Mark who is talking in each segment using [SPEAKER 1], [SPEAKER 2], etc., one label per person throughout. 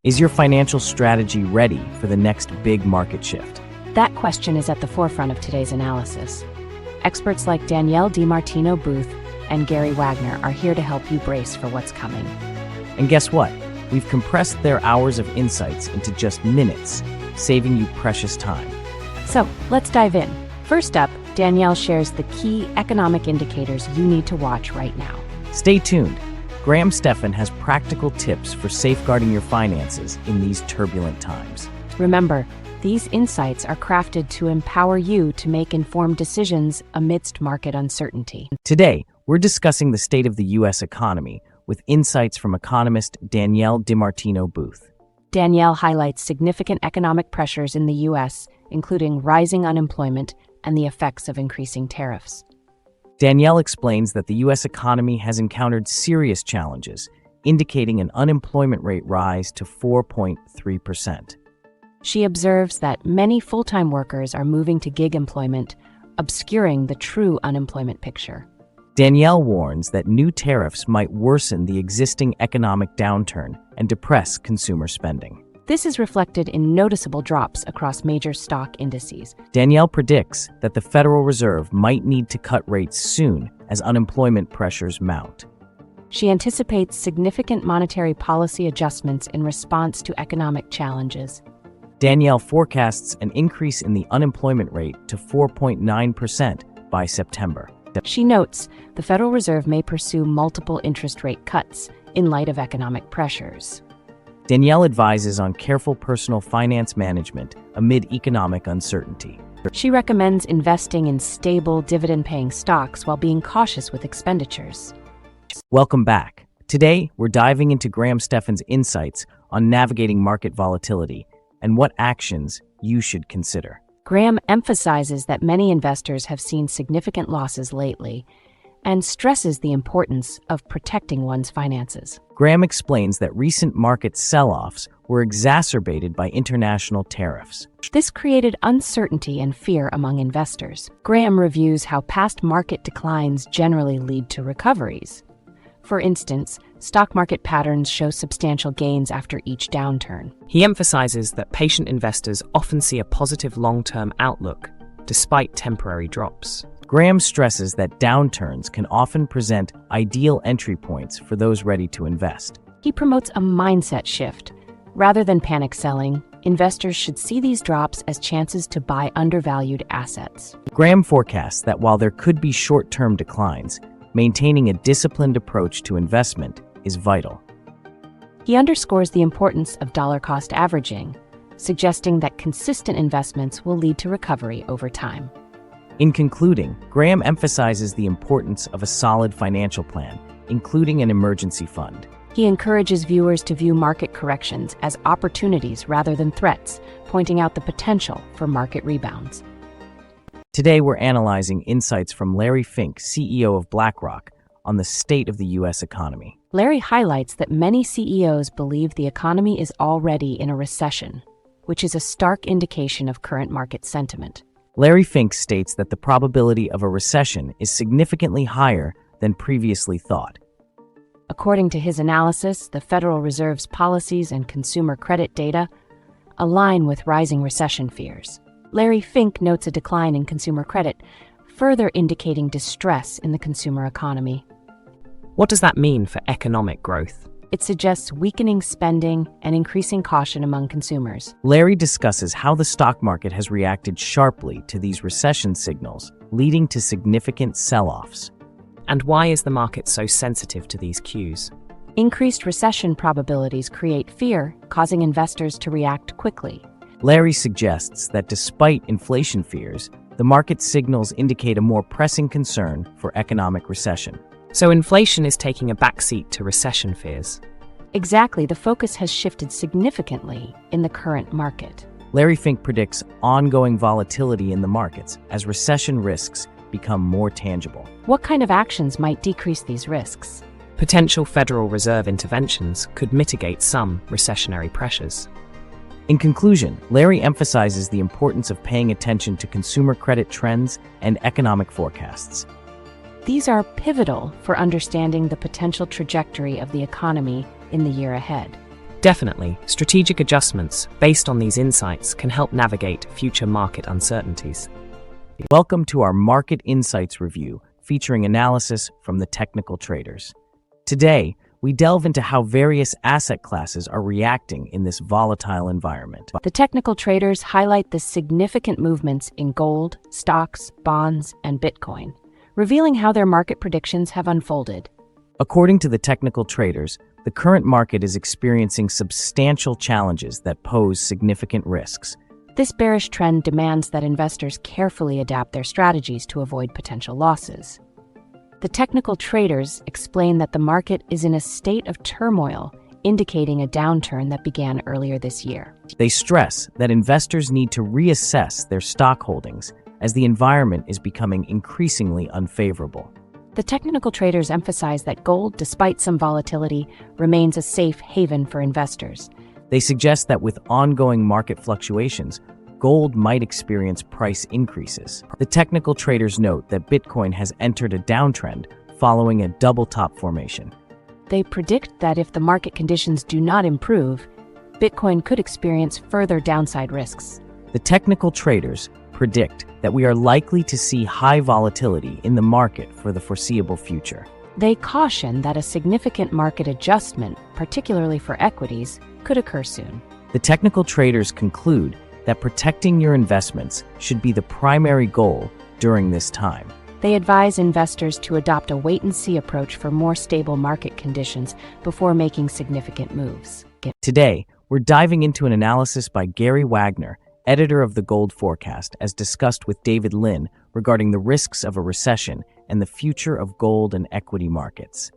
[SPEAKER 1] Is your financial strategy ready for the next big market shift?
[SPEAKER 2] That question is at the forefront of today's analysis. Experts like Danielle DiMartino Booth and Gary Wagner are here to help you brace for what's coming.
[SPEAKER 1] And guess what? We've compressed their hours of insights into just minutes, saving you precious time.
[SPEAKER 2] So, let's dive in. First up, Danielle shares the key economic indicators you need to watch right now.
[SPEAKER 1] Stay tuned. Graham Stephan has practical tips for safeguarding your finances in these turbulent times.
[SPEAKER 2] Remember, these insights are crafted to empower you to make informed decisions amidst market uncertainty.
[SPEAKER 1] Today, we're discussing the state of the U.S. economy with insights from economist Danielle DiMartino Booth.
[SPEAKER 2] Danielle highlights significant economic pressures in the U.S., including rising unemployment and the effects of increasing tariffs.
[SPEAKER 1] Danielle explains that the U.S. economy has encountered serious challenges, indicating an unemployment rate rise to 4.3%.
[SPEAKER 2] She observes that many full-time workers are moving to gig employment, obscuring the true unemployment picture.
[SPEAKER 1] Danielle warns that new tariffs might worsen the existing economic downturn and depress consumer spending.
[SPEAKER 2] This is reflected in noticeable drops across major stock indices.
[SPEAKER 1] Danielle predicts that the Federal Reserve might need to cut rates soon as unemployment pressures mount.
[SPEAKER 2] She anticipates significant monetary policy adjustments in response to economic challenges.
[SPEAKER 1] Danielle forecasts an increase in the unemployment rate to 4.9% by September.
[SPEAKER 2] She notes the Federal Reserve may pursue multiple interest rate cuts in light of economic pressures.
[SPEAKER 1] Danielle advises on careful personal finance management amid economic uncertainty.
[SPEAKER 2] She recommends investing in stable, dividend-paying stocks while being cautious with expenditures.
[SPEAKER 1] Welcome back. Today, we're diving into Graham Stephan's insights on navigating market volatility and what actions you should consider.
[SPEAKER 2] Graham emphasizes that many investors have seen significant losses lately and stresses the importance of protecting one's finances.
[SPEAKER 1] Graham explains that recent market sell-offs were exacerbated by international tariffs.
[SPEAKER 2] This created uncertainty and fear among investors. Graham reviews how past market declines generally lead to recoveries. For instance, stock market patterns show substantial gains after each downturn.
[SPEAKER 3] He emphasizes that patient investors often see a positive long-term outlook, despite temporary drops.
[SPEAKER 1] Graham stresses that downturns can often present ideal entry points for those ready to invest.
[SPEAKER 2] He promotes a mindset shift. Rather than panic selling, investors should see these drops as chances to buy undervalued assets.
[SPEAKER 1] Graham forecasts that while there could be short-term declines, maintaining a disciplined approach to investment is vital.
[SPEAKER 2] He underscores the importance of dollar-cost averaging, suggesting that consistent investments will lead to recovery over time.
[SPEAKER 1] In concluding, Graham emphasizes the importance of a solid financial plan, including an emergency fund.
[SPEAKER 2] He encourages viewers to view market corrections as opportunities rather than threats, pointing out the potential for market rebounds.
[SPEAKER 1] Today, we're analyzing insights from Larry Fink, CEO of BlackRock, on the state of the U.S. economy.
[SPEAKER 2] Larry highlights that many CEOs believe the economy is already in a recession, which is a stark indication of current market sentiment.
[SPEAKER 1] Larry Fink states that the probability of a recession is significantly higher than previously thought.
[SPEAKER 2] According to his analysis, the Federal Reserve's policies and consumer credit data align with rising recession fears. Larry Fink notes a decline in consumer credit, further indicating distress in the consumer economy.
[SPEAKER 3] What does that mean for economic growth?
[SPEAKER 2] It suggests weakening spending and increasing caution among consumers.
[SPEAKER 1] Larry discusses how the stock market has reacted sharply to these recession signals, leading to significant sell-offs.
[SPEAKER 3] And why is the market so sensitive to these cues?
[SPEAKER 2] Increased recession probabilities create fear, causing investors to react quickly.
[SPEAKER 1] Larry suggests that despite inflation fears, the market signals indicate a more pressing concern for economic recession.
[SPEAKER 3] So inflation is taking a backseat to recession fears.
[SPEAKER 2] Exactly, the focus has shifted significantly in the current market.
[SPEAKER 1] Larry Fink predicts ongoing volatility in the markets as recession risks become more tangible.
[SPEAKER 2] What kind of actions might decrease these risks?
[SPEAKER 3] Potential Federal Reserve interventions could mitigate some recessionary pressures.
[SPEAKER 1] In conclusion, Larry emphasizes the importance of paying attention to consumer credit trends and economic forecasts.
[SPEAKER 2] These are pivotal for understanding the potential trajectory of the economy in the year ahead.
[SPEAKER 3] Definitely, strategic adjustments based on these insights can help navigate future market uncertainties.
[SPEAKER 1] Welcome to our Market Insights review, featuring analysis from the technical traders. Today, we delve into how various asset classes are reacting in this volatile environment.
[SPEAKER 2] The technical traders highlight the significant movements in gold, stocks, bonds, and Bitcoin, revealing how their market predictions have unfolded.
[SPEAKER 1] According to the technical traders, the current market is experiencing substantial challenges that pose significant risks.
[SPEAKER 2] This bearish trend demands that investors carefully adapt their strategies to avoid potential losses. The technical traders explain that the market is in a state of turmoil, indicating a downturn that began earlier this year.
[SPEAKER 1] They stress that investors need to reassess their stock holdings as the environment is becoming increasingly unfavorable.
[SPEAKER 2] The technical traders emphasize that gold, despite some volatility, remains a safe haven for investors.
[SPEAKER 1] They suggest that with ongoing market fluctuations, gold might experience price increases. The technical traders note that Bitcoin has entered a downtrend following a double top formation.
[SPEAKER 2] They predict that if the market conditions do not improve, Bitcoin could experience further downside risks.
[SPEAKER 1] The technical traders predict that we are likely to see high volatility in the market for the foreseeable future.
[SPEAKER 2] They caution that a significant market adjustment, particularly for equities, could occur soon.
[SPEAKER 1] The technical traders conclude that protecting your investments should be the primary goal during this time.
[SPEAKER 2] They advise investors to adopt a wait-and-see approach for more stable market conditions before making significant moves.
[SPEAKER 1] Today, we're diving into an analysis by Gary Wagner, editor of the Gold Forecast, as discussed with David Lin regarding the risks of a recession and the future of gold and equity markets.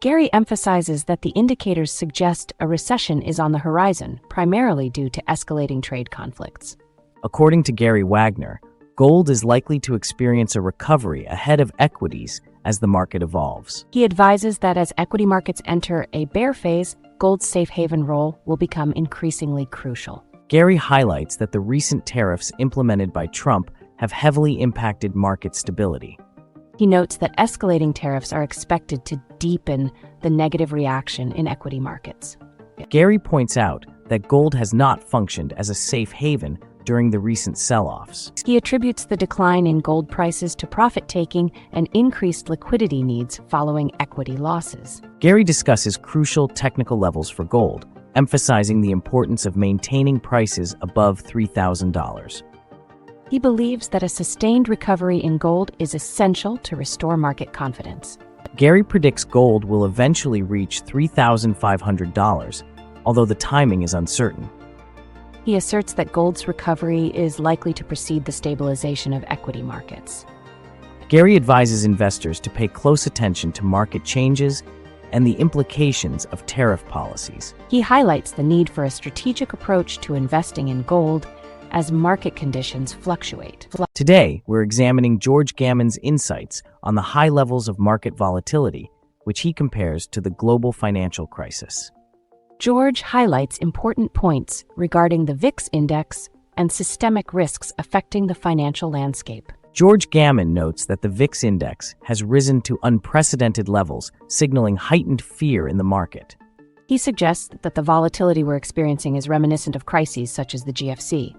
[SPEAKER 2] Gary emphasizes that the indicators suggest a recession is on the horizon, primarily due to escalating trade conflicts.
[SPEAKER 1] According to Gary Wagner, gold is likely to experience a recovery ahead of equities as the market evolves.
[SPEAKER 2] He advises that as equity markets enter a bear phase, gold's safe haven role will become increasingly crucial.
[SPEAKER 1] Gary highlights that the recent tariffs implemented by Trump have heavily impacted market stability.
[SPEAKER 2] He notes that escalating tariffs are expected to deepen the negative reaction in equity markets.
[SPEAKER 1] Gary points out that gold has not functioned as a safe haven during the recent sell-offs.
[SPEAKER 2] He attributes the decline in gold prices to profit-taking and increased liquidity needs following equity losses.
[SPEAKER 1] Gary discusses crucial technical levels for gold, emphasizing the importance of maintaining prices above $3,000.
[SPEAKER 2] He believes that a sustained recovery in gold is essential to restore market confidence.
[SPEAKER 1] Gary predicts gold will eventually reach $3,500, although the timing is uncertain.
[SPEAKER 2] He asserts that gold's recovery is likely to precede the stabilization of equity markets.
[SPEAKER 1] Gary advises investors to pay close attention to market changes and the implications of tariff policies.
[SPEAKER 2] He highlights the need for a strategic approach to investing in gold as market conditions fluctuate.
[SPEAKER 1] Today, we're examining George Gammon's insights on the high levels of market volatility, which he compares to the global financial crisis.
[SPEAKER 2] George highlights important points regarding the VIX index and systemic risks affecting the financial landscape.
[SPEAKER 1] George Gammon notes that the VIX index has risen to unprecedented levels, signaling heightened fear in the market.
[SPEAKER 2] He suggests that the volatility we're experiencing is reminiscent of crises such as the GFC,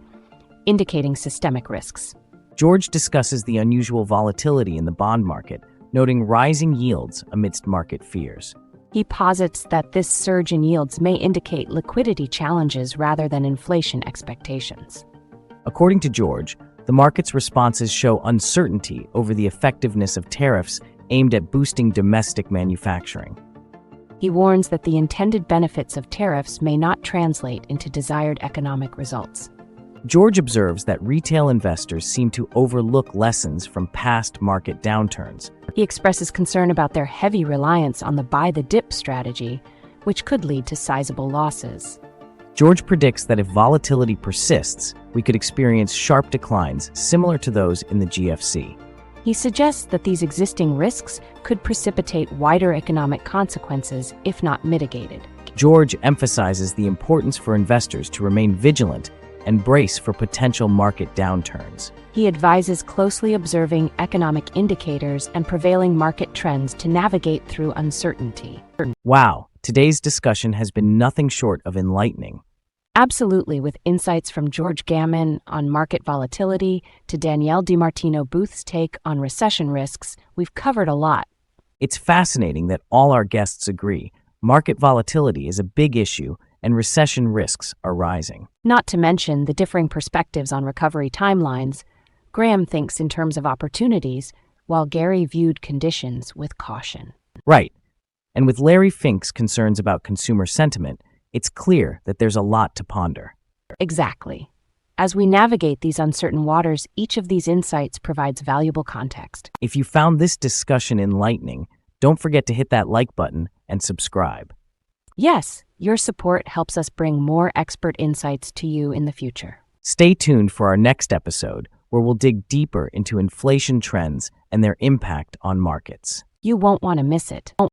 [SPEAKER 2] indicating systemic risks.
[SPEAKER 1] George discusses the unusual volatility in the bond market, noting rising yields amidst market fears.
[SPEAKER 2] He posits that this surge in yields may indicate liquidity challenges rather than inflation expectations.
[SPEAKER 1] According to George, the market's responses show uncertainty over the effectiveness of tariffs aimed at boosting domestic manufacturing.
[SPEAKER 2] He warns that the intended benefits of tariffs may not translate into desired economic results.
[SPEAKER 1] George observes that retail investors seem to overlook lessons from past market downturns.
[SPEAKER 2] He expresses concern about their heavy reliance on the buy-the-dip strategy, which could lead to sizable losses.
[SPEAKER 1] George predicts that if volatility persists, we could experience sharp declines similar to those in the GFC.
[SPEAKER 2] He suggests that these existing risks could precipitate wider economic consequences if not mitigated.
[SPEAKER 1] George emphasizes the importance for investors to remain vigilant and brace for potential market downturns.
[SPEAKER 2] He advises closely observing economic indicators and prevailing market trends to navigate through uncertainty.
[SPEAKER 1] Wow, Today's discussion has been nothing short of enlightening.
[SPEAKER 2] Absolutely, with insights from George Gammon on market volatility to Danielle DiMartino Booth's take on recession risks, we've covered a lot.
[SPEAKER 1] It's fascinating that all our guests agree market volatility is a big issue and recession risks are rising.
[SPEAKER 2] Not to mention the differing perspectives on recovery timelines. Graham thinks in terms of opportunities, while Gary viewed conditions with caution.
[SPEAKER 1] Right. And with Larry Fink's concerns about consumer sentiment, it's clear that there's a lot to ponder.
[SPEAKER 2] Exactly. As we navigate these uncertain waters, each of these insights provides valuable context.
[SPEAKER 1] If you found this discussion enlightening, don't forget to hit that like button and subscribe.
[SPEAKER 2] Yes, your support helps us bring more expert insights to you in the future.
[SPEAKER 1] Stay tuned for our next episode, where we'll dig deeper into inflation trends and their impact on markets.
[SPEAKER 2] You won't want to miss it.